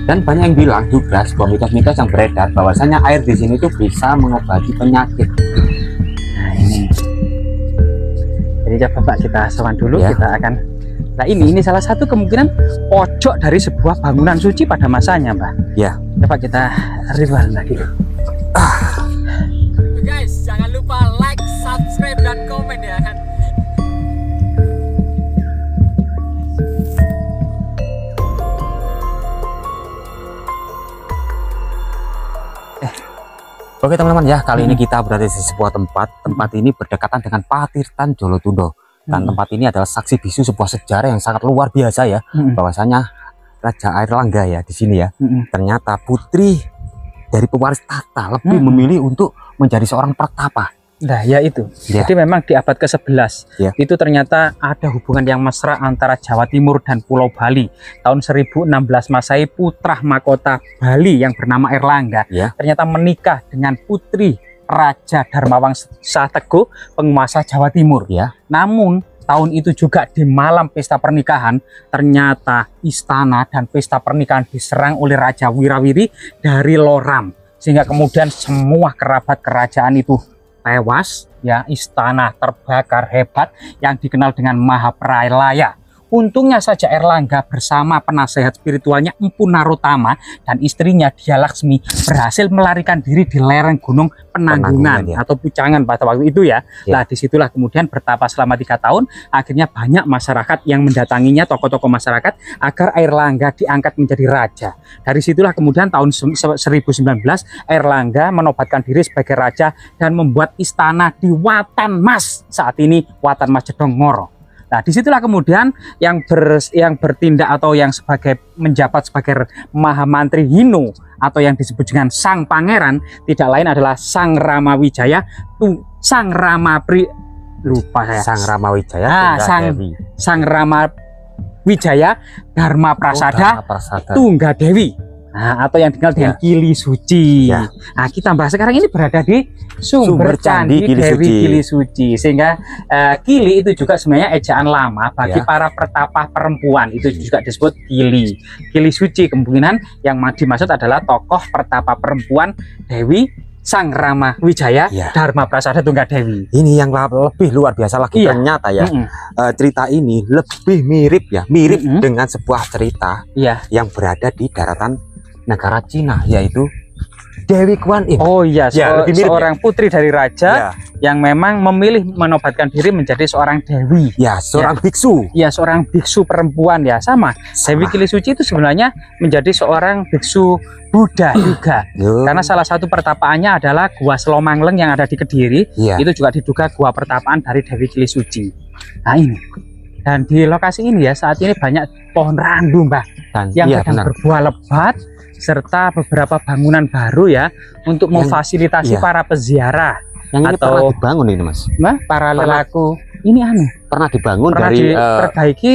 Dan banyak yang bilang juga sebuah mitos-mitos yang beredar bahwasanya air di sini tuh bisa mengobati penyakit. Nah ini, jadi coba Pak kita sowan dulu, Ya. kita akan. Nah ini salah satu kemungkinan pojok dari sebuah bangunan suci pada masanya, Mbak. Ya. Coba kita ritual lagi. Guys, jangan lupa like, subscribe, dan komen ya kan. Oke teman-teman ya, kali ini kita berada di sebuah tempat ini berdekatan dengan Patirtan Jolotundo. Dan tempat ini adalah saksi bisu sebuah sejarah yang sangat luar biasa ya, bahwasanya Raja Airlangga ya di sini ya, ternyata putri dari pewaris tahta lebih memilih untuk menjadi seorang pertapa. Nah ya itu, Ya. jadi memang di abad ke-11 Ya. itu ternyata ada hubungan yang mesra antara Jawa Timur dan Pulau Bali. Tahun 1016 Masehi, putra mahkota Bali yang bernama Airlangga Ya. ternyata menikah dengan putri Raja Dharmawangsa Teguh, penguasa Jawa Timur. Ya. Namun tahun itu juga di malam pesta pernikahan ternyata istana dan pesta pernikahan diserang oleh Raja Wirawiri dari Loram, sehingga kemudian semua kerabat kerajaan itu tewas ya, istana terbakar hebat yang dikenal dengan Mahapralaya. Untungnya saja Airlangga bersama penasehat spiritualnya Empu Narotama dan istrinya Dia Laksmi berhasil melarikan diri di lereng Gunung Penanggungan Ya. atau Pucangan pada waktu itu ya. Ya. Nah disitulah kemudian bertapa selama 3 tahun. Akhirnya banyak masyarakat yang mendatanginya, tokoh-tokoh masyarakat, agar Airlangga diangkat menjadi raja. Dari situlah kemudian tahun 1019 Airlangga menobatkan diri sebagai raja dan membuat istana di Watan Mas, saat ini Watan Mas Jedong Ngoro. Nah, disitulah kemudian yang bertindak atau yang menjabat sebagai Mahamantri Hino atau yang disebut dengan Sang Pangeran tidak lain adalah Sang Ramawijaya, Sang Ramapri, lupa saya. Sang Ramawijaya, Sang Ramawijaya Dharma Prasada, Prasada. Tunggadewi. Nah, atau yang dikenal dengan Kili Suci. Ya. Nah, kita bahas sekarang ini berada di Sumber Candi Kili Dewi Suci. Kili Suci. Sehingga Kili itu juga sebenarnya ejaan lama bagi Ya. para pertapa perempuan. Itu juga disebut Kili. Kili Suci kemungkinan yang dimaksud adalah tokoh pertapa perempuan Dewi Sang Ramawijaya Ya. Dharma Prasada Tunggadewi. Ini yang lebih luar biasa lagi Iya. ternyata ya. Cerita ini lebih mirip dengan sebuah cerita Iya. yang berada di daratan negara Cina, yaitu Dewi Kuan Yin. Oh iya, Ya, lebih mirip seorang putri dari raja yang memang memilih menobatkan diri menjadi seorang dewi. Ya, seorang biksu. Ya, seorang biksu perempuan ya, sama. Dewi Kili Suci itu sebenarnya menjadi seorang biksu Buddha juga. Karena salah satu pertapaannya adalah Gua Selomangleng yang ada di Kediri. Ya. Itu juga diduga gua pertapaan dari Dewi Kili Suci. Nah ini. Dan di lokasi ini ya saat ini banyak pohon randu, Mbak, yang kadang berbuah lebat, serta beberapa bangunan baru ya untuk memfasilitasi para peziarah. Yang ini atau pernah dibangun ini, Mas. Para lelaku ini pernah dibangun pernah dari diperbaiki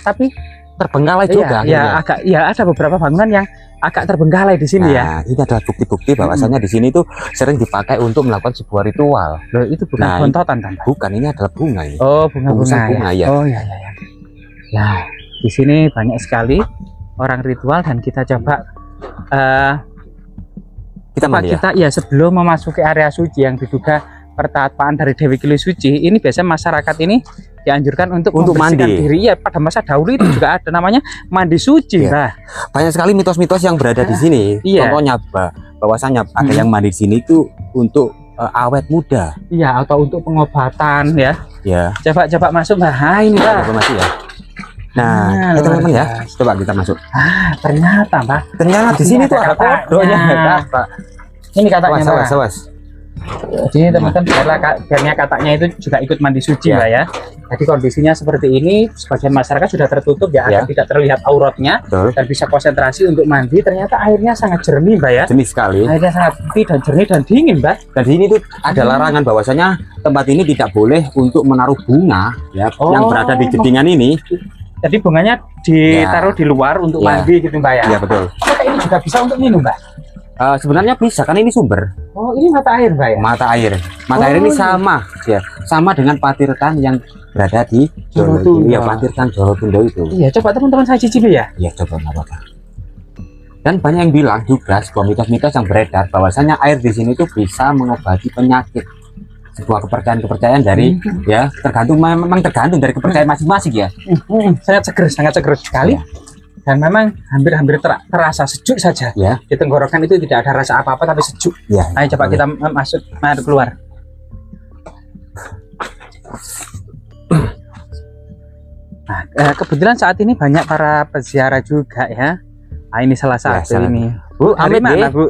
tapi terbengkalai juga. Ya agak ada beberapa bangunan yang agak terbengkalai di sini ya. Ini adalah bukti-bukti bahwasanya di sini tuh sering dipakai untuk melakukan sebuah ritual. Loh, itu bukan bontotan, Tante? Bukan, ini adalah bunga ini. Oh, bunga ya. Oh ya. Nah, di sini banyak sekali orang ritual dan kita coba sebelum memasuki area suci yang diduga pertapaan dari Dewi Kili Suci, ini biasanya masyarakat ini dianjurkan untuk mandi diri ya. Pada masa dahulu itu juga ada namanya mandi suci. Nah, banyak sekali mitos-mitos yang berada di sini. Contohnya bahwasanya ada yang mandi di sini itu untuk awet muda. Iya, atau untuk pengobatan ya. Ya. Coba masuk, Mbak. Nah, ini Mbak. Coba masuk ya. Nah, teman-teman ya, coba kita masuk. Ternyata, Mbak. Ternyata di sini tuh ada kodoknya. Ini katanya, Mbak. Awas. Jadi teman-teman biarnya katanya itu juga ikut mandi suci Mbak ya. Jadi kondisinya seperti ini, sebagian masyarakat sudah tertutup ya, agar tidak terlihat auratnya dan bisa konsentrasi untuk mandi. Ternyata airnya sangat jernih Mbak ya. Jernih sekali. Airnya sangat putih dan jernih dan dingin Mbak. Dan di sini tuh ada larangan bahwasanya tempat ini tidak boleh untuk menaruh bunga ya yang berada di jedingan ini. Jadi bunganya ditaruh di luar untuk mandi gitu Mbak ya. Iya betul. Apakah ini juga bisa untuk minum Mbak? Sebenarnya bisa, kan ini sumber. Oh, ini mata air Mbak ya? Mata air ini sama dengan Patirtan yang berada di Jolotundo. Iya, Patirtan Jolotundo itu. Iya, coba teman-teman saya cicipi ya. Iya, coba nggak apa-apa. Dan banyak yang bilang juga sebuah mitos-mitos yang beredar bahwasanya air di sini itu bisa mengobati penyakit. Sebuah kepercayaan dari ya tergantung, memang tergantung dari kepercayaan masing-masing ya. Sangat seger sekali. Dan memang hampir terasa sejuk saja. Ya. Di tenggorokan itu tidak ada rasa apa-apa tapi sejuk. Ya. Ayo coba kita masuk, mari keluar. Nah, kebetulan saat ini banyak para peziarah juga ya. Nah, ini salah satu ini. Bu, dari mana, Bu?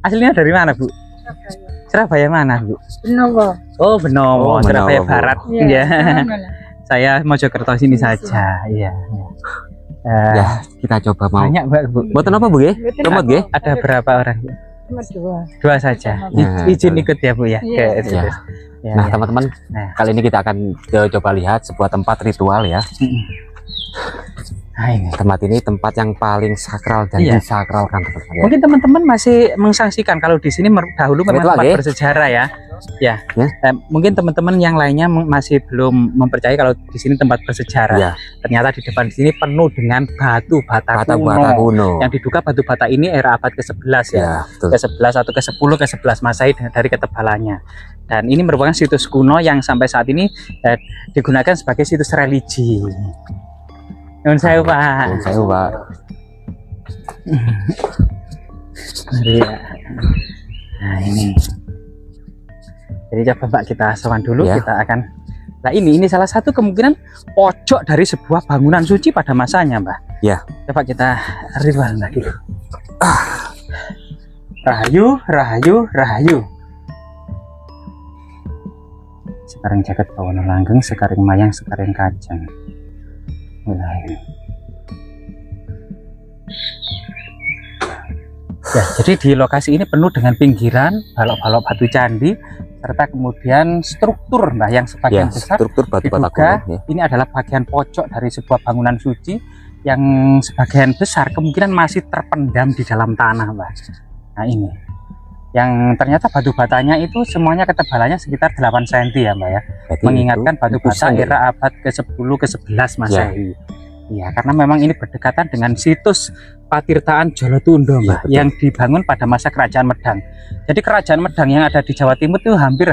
Aslinya dari mana, Bu? Surabaya mana, Bu? Benowo. Oh, Benowo, Surabaya Benowo, Barat. Iya. Saya Mojokerto sini saja. Iya. Ya, kita coba mau. Banyak, Bu. Buatan apa, Bu ya? Remote ya? Ada berapa orang? Cuma Dua saja. Nah, Izin ikut ya, Bu ya. Iya. Ke- Ya. Ya, Nah, ya. teman-teman, kali ini kita akan coba lihat sebuah tempat ritual ya. Nah, ini. Tempat ini tempat yang paling sakral dan Iya. disakralkan, teman-teman ya. Mungkin teman-teman masih mengsaksikan kalau di sini dahulu memang Ritual, tempat ya? bersejarah ya. Ya. Ya. Mungkin teman-teman yang lainnya masih belum mempercayai kalau di sini tempat bersejarah. Ya. Ternyata di depan sini penuh dengan batu bata Bata kuno. kuno. Yang diduga batu bata ini era abad ke-11 ya. Ya, betul. Ke-11 atau ke-10 ke-11 Masehi dari ketebalannya. Dan ini merupakan situs kuno yang sampai saat ini digunakan sebagai situs religi. Nyuwun sewu, Pak. Saya Pak. Iya. Nah, ini. Jadi coba Mbak kita sowan dulu, Ya. kita akan. Nah, ini salah satu kemungkinan pojok dari sebuah bangunan suci pada masanya, Mbak. Ya. Coba kita ritual Mbak dulu. Rahayu, rahayu, rahayu. Sekarang jagat pawana langgeng, sekarang mayang, sekarang kajang. Mulai. Ya, jadi di lokasi ini penuh dengan pinggiran, balok-balok batu candi, serta kemudian struktur, Mbak, yang Ya, sebagian besar struktur batu bata diduga kuno ya. ini adalah bagian pojok dari sebuah bangunan suci yang sebagian besar kemungkinan masih terpendam di dalam tanah, Mbak. Nah, ini yang ternyata batu batanya itu semuanya ketebalannya sekitar 8 cm ya, Mbak ya. Berarti Mengingatkan itu batu bata letusan ya? era abad ke-10 ke-11 Masehi. Ya, karena memang ini berdekatan dengan situs Patirtaan Jolotundo, Mbak, betul. yang dibangun pada masa Kerajaan Medang. Jadi Kerajaan Medang yang ada di Jawa Timur itu hampir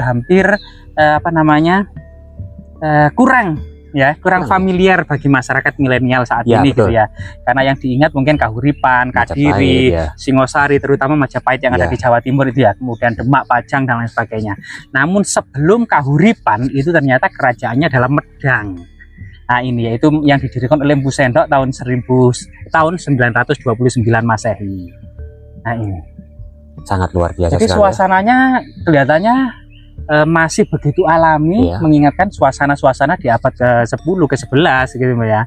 kurang familiar bagi masyarakat milenial saat Ya, ini betul. gitu ya. Karena yang diingat mungkin Kahuripan, Kadiri, Majapahit, ya. Singosari, terutama Majapahit yang ada Ya. di Jawa Timur itu ya, kemudian Demak, Pajang dan lain sebagainya. Namun sebelum Kahuripan itu ternyata kerajaannya adalah Medang. Nah, ini yaitu yang didirikan oleh Empu Sendok tahun 1929 Masehi. Nah, ini. Sangat luar biasa Jadi sekali ya. suasananya kelihatannya masih begitu alami, Iya. mengingatkan suasana-suasana di abad ke-10 ke-11 gitu Mbak ya.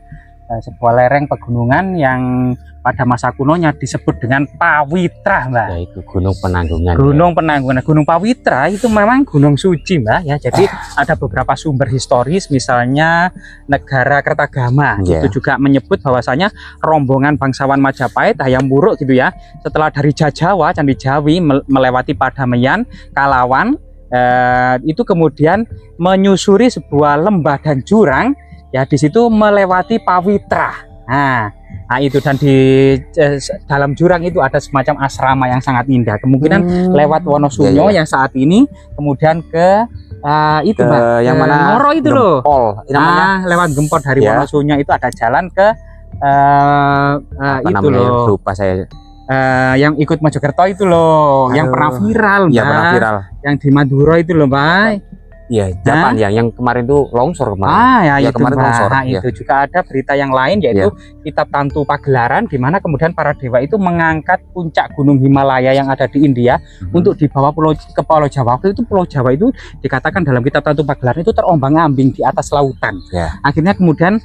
Sebuah lereng pegunungan yang pada masa kunonya disebut dengan Pawitra, Mbak. Yaitu Gunung Penanggungan. Gunung Penanggungan. Gunung Pawitra itu memang gunung suci, Mbak ya. Jadi ada beberapa sumber historis, misalnya negara Kertagama Ya. itu juga menyebut bahwasanya rombongan bangsawan Majapahit, Hayam Wuruk gitu ya, setelah dari Jajawa, Candi Jawi melewati Padameyan, Kalawan, itu kemudian menyusuri sebuah lembah dan jurang ya, di situ melewati Pawitra. Nah itu, dan di dalam jurang itu ada semacam asrama yang sangat indah, kemungkinan lewat Wonosunyo Ya. yang saat ini, kemudian ke itu Ke Mbak, yang ke mana? Ngoro itu loh. Gempol namanya. Lewat Gempol dari Ya. Wonosunyo itu ada jalan ke Apa itu namanya? loh, Lupa saya. yang ikut Mojokerto itu loh, yang Aduh. pernah viral, Iya, Mbak. pernah viral. Yang di Madura itu loh, Mbak. Iya, Japan yang kemarin tuh longsor kemarin. Ya, Ya, itu kemarin Mbak. longsor, Nah, ya. itu juga ada berita yang lain, yaitu Kitab Tantu Pagelaran, di mana kemudian para dewa itu mengangkat puncak gunung Himalaya yang ada di India untuk dibawa ke Pulau Jawa. Waktu itu Pulau Jawa itu dikatakan dalam Kitab Tantu Pagelaran itu terombang-ambing di atas lautan. Ya. Akhirnya kemudian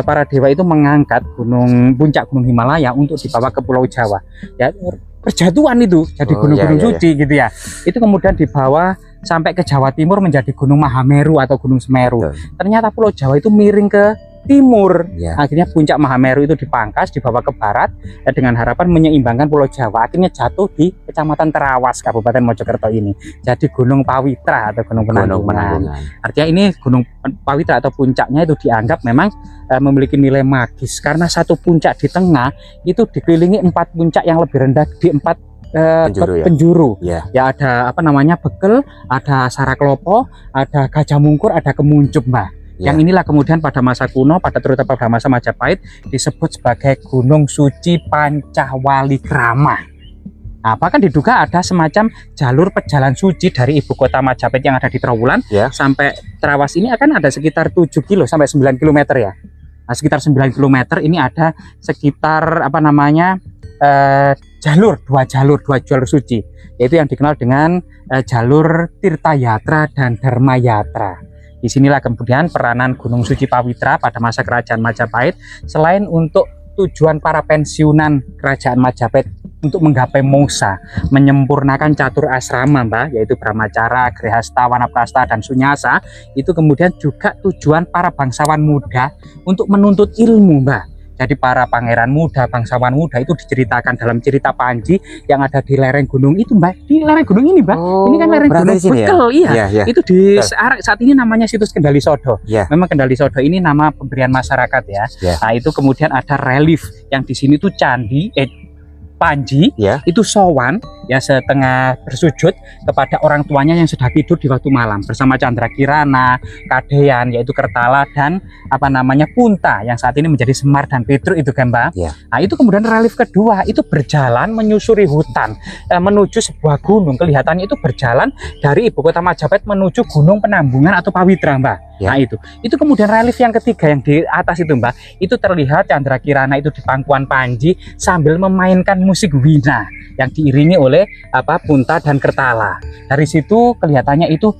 para dewa itu mengangkat puncak gunung Himalaya untuk dibawa ke Pulau Jawa. Ya, berjatuhan itu jadi gunung-gunung suci gitu ya. Itu kemudian dibawa sampai ke Jawa Timur menjadi Gunung Mahameru atau Gunung Semeru. Betul. Ternyata Pulau Jawa itu miring ke timur. Ya. Akhirnya puncak Mahameru itu dipangkas, dibawa ke barat dengan harapan menyeimbangkan Pulau Jawa. Akhirnya jatuh di Kecamatan Terawas, Kabupaten Mojokerto ini. Jadi Gunung Pawitra atau Gunung Penanggungan. Artinya ini Gunung Pawitra atau puncaknya itu dianggap memang memiliki nilai magis karena satu puncak di tengah itu dikelilingi 4 puncak yang lebih rendah di 4 penjuru. Ya. Ya ada apa namanya Bekel, ada Saraklopo, ada Gajah Mungkur, ada Kemuncup, Mbak. Ya. Yang inilah kemudian pada masa kuno, terutama pada masa Majapahit disebut sebagai Gunung Suci Pancawalikrama. Nah, bahkan diduga ada semacam jalur pejalan suci dari ibu kota Majapahit yang ada di Trowulan sampai Terawas ini akan ada sekitar 7 kilo sampai 9 km ya. Nah, sekitar 9 km ini ada sekitar apa namanya dua jalur suci, yaitu yang dikenal dengan jalur Tirta Yatra dan Dharma Yatra. Disinilah kemudian peranan Gunung Suci Pawitra pada masa kerajaan Majapahit selain untuk tujuan para pensiunan kerajaan Majapahit untuk menggapai moksa, menyempurnakan catur asrama, Mbak, yaitu Brahmacara, Grihasta, Wanaprastha, dan Sunyasa, itu kemudian juga tujuan para bangsawan muda untuk menuntut ilmu, Mbak. Jadi para pangeran muda, bangsawan muda itu diceritakan dalam cerita Panji yang ada di lereng gunung itu, Mbak. Di lereng gunung ini, Mbak. Ini kan lereng gunung Bekel, iya. Itu di saat ini namanya situs Kendali Sodo. Memang Kendali Sodo ini nama pemberian masyarakat ya. Nah, itu kemudian ada relief yang di sini tuh candi Panji itu sowan ya setengah bersujud kepada orang tuanya yang sudah tidur di waktu malam bersama Candra Kirana, Kadean yaitu Kertala dan apa namanya Punta yang saat ini menjadi Semar dan Petruk itu kan, Mbak. Nah, itu kemudian relief kedua itu berjalan menyusuri hutan menuju sebuah gunung, kelihatannya itu berjalan dari ibu kota Majapahit menuju Gunung Penanggungan atau Pawitra, Mbak. Nah, itu kemudian relief yang ketiga yang di atas itu, Mbak, itu terlihat Candra Kirana itu di pangkuan Panji sambil memainkan musik wina yang diiringi oleh Punta dan Kertala. Dari situ kelihatannya itu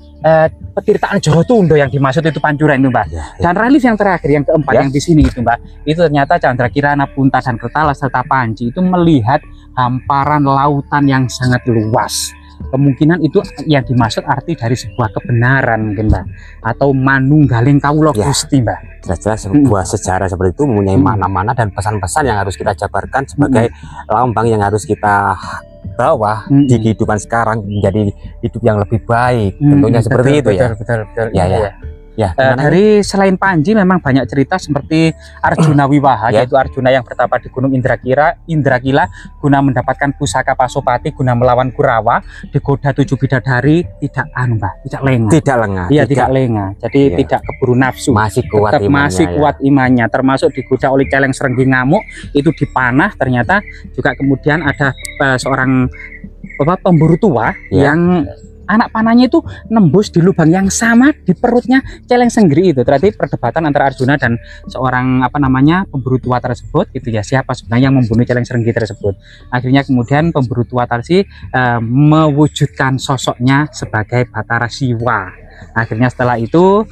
petirtaan Jorotundo yang dimaksud itu Pancuran itu, Mbak. Dan relief yang terakhir yang keempat yang di sini itu, Mbak, itu ternyata Candra Kirana, Punta dan Kertala serta Panji itu melihat hamparan lautan yang sangat luas. Kemungkinan itu yang dimaksud arti dari sebuah kebenaran mungkin, Mbak, atau manunggaling kawula Gusti, Mbak. Jelas-jelas sebuah sejarah seperti itu mempunyai makna-makna dan pesan-pesan yang harus kita jabarkan sebagai lambang yang harus kita bawa di kehidupan sekarang menjadi hidup yang lebih baik. Tentunya seperti itu ya. Betul. Ya, dari selain Panji memang banyak cerita seperti Arjuna Wiwaha, yaitu Arjuna yang bertapa di Gunung Indrakila guna mendapatkan pusaka Pasopati guna melawan Kurawa, digoda 7 bidadari, tidak lengah. Tidak lengah. Jadi tidak keburu nafsu. Masih kuat tetap imannya, masih kuat imannya, termasuk digoda oleh celeng serenggi ngamuk, itu dipanah. Ternyata juga kemudian ada seorang pemburu tua yang anak panahnya itu nembus di lubang yang sama di perutnya celeng senggri itu. Terjadi perdebatan antara Arjuna dan seorang pemburu tua tersebut gitu ya, siapa sebenarnya yang membunuh celeng senggri tersebut. Akhirnya kemudian pemburu tua tadi mewujudkan sosoknya sebagai Batara Siwa. Akhirnya setelah itu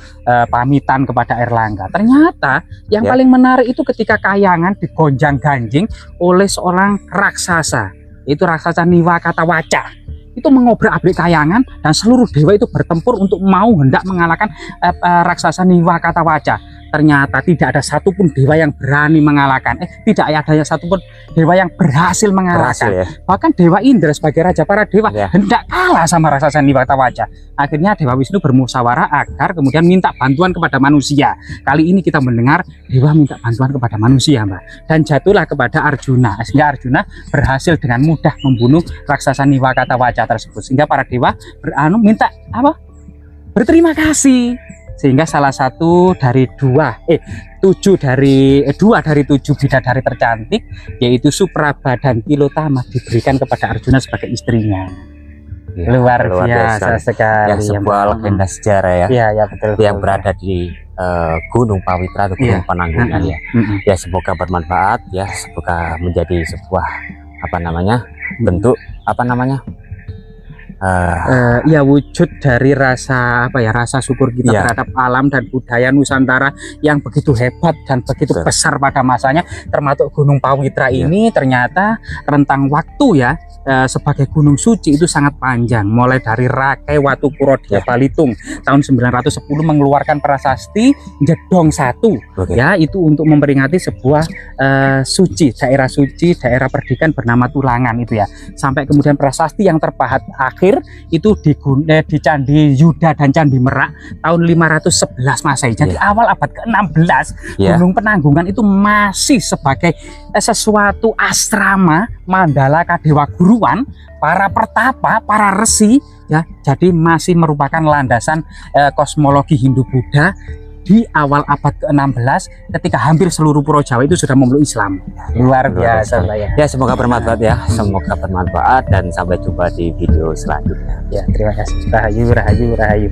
pamitan kepada Airlangga. Ternyata yang paling menarik itu ketika Kahyangan digonjang-ganjing oleh seorang raksasa, itu raksasa Niwakatawaca. Itu mengobrak-abrik Kahyangan dan seluruh dewa itu bertempur untuk hendak mengalahkan raksasa Niwakatawaca. Ternyata tidak ada satupun dewa yang berani mengalahkan. Tidak ada satupun dewa yang berhasil mengalahkan. Bahkan Dewa Indra sebagai raja para dewa hendak kalah sama raksasa Niwakatawaca. Akhirnya Dewa Wisnu bermusyawarah agar kemudian minta bantuan kepada manusia. Kali ini kita mendengar dewa minta bantuan kepada manusia, Mbak. Dan jatuhlah kepada Arjuna. Sehingga Arjuna berhasil dengan mudah membunuh raksasa Niwakatawaca tersebut. Sehingga para dewa berterima kasih. Sehingga salah satu dari dua dari 7 bidadari tercantik, yaitu Supraba dan Tilotama, diberikan kepada Arjuna sebagai istrinya. Luar biasa sekali. Yang sebuah legenda sejarah ya, betul. Yang berada di Gunung Pawitra atau Gunung Penanggungan ya. Semoga bermanfaat ya, semoga menjadi sebuah bentuk ya wujud dari rasa apa ya, rasa syukur kita terhadap alam dan budaya Nusantara yang begitu hebat dan begitu besar pada masanya. Termasuk Gunung Pawitra ini ternyata rentang waktu ya sebagai gunung suci itu sangat panjang, mulai dari Rakai Watukuro di Balitung tahun 910 mengeluarkan prasasti Jedong 1 ya, itu untuk memperingati sebuah suci, daerah perdikan bernama Tulangan itu ya. Sampai kemudian prasasti yang terpahat akhir itu di Candi Yuda dan Candi Merak tahun 511 Masehi. Jadi awal abad ke-16 Gunung Penanggungan itu masih sebagai sesuatu asrama mandala kadewa guruan para pertapa, para resi ya. Jadi masih merupakan landasan kosmologi Hindu Buddha di awal abad ke-16 ketika hampir seluruh Pulau Jawa itu sudah memeluk Islam. Luar biasa ya. Semoga bermanfaat ya, semoga bermanfaat dan sampai jumpa di video selanjutnya ya. Terima kasih. Rahayu, rahayu, rahayu.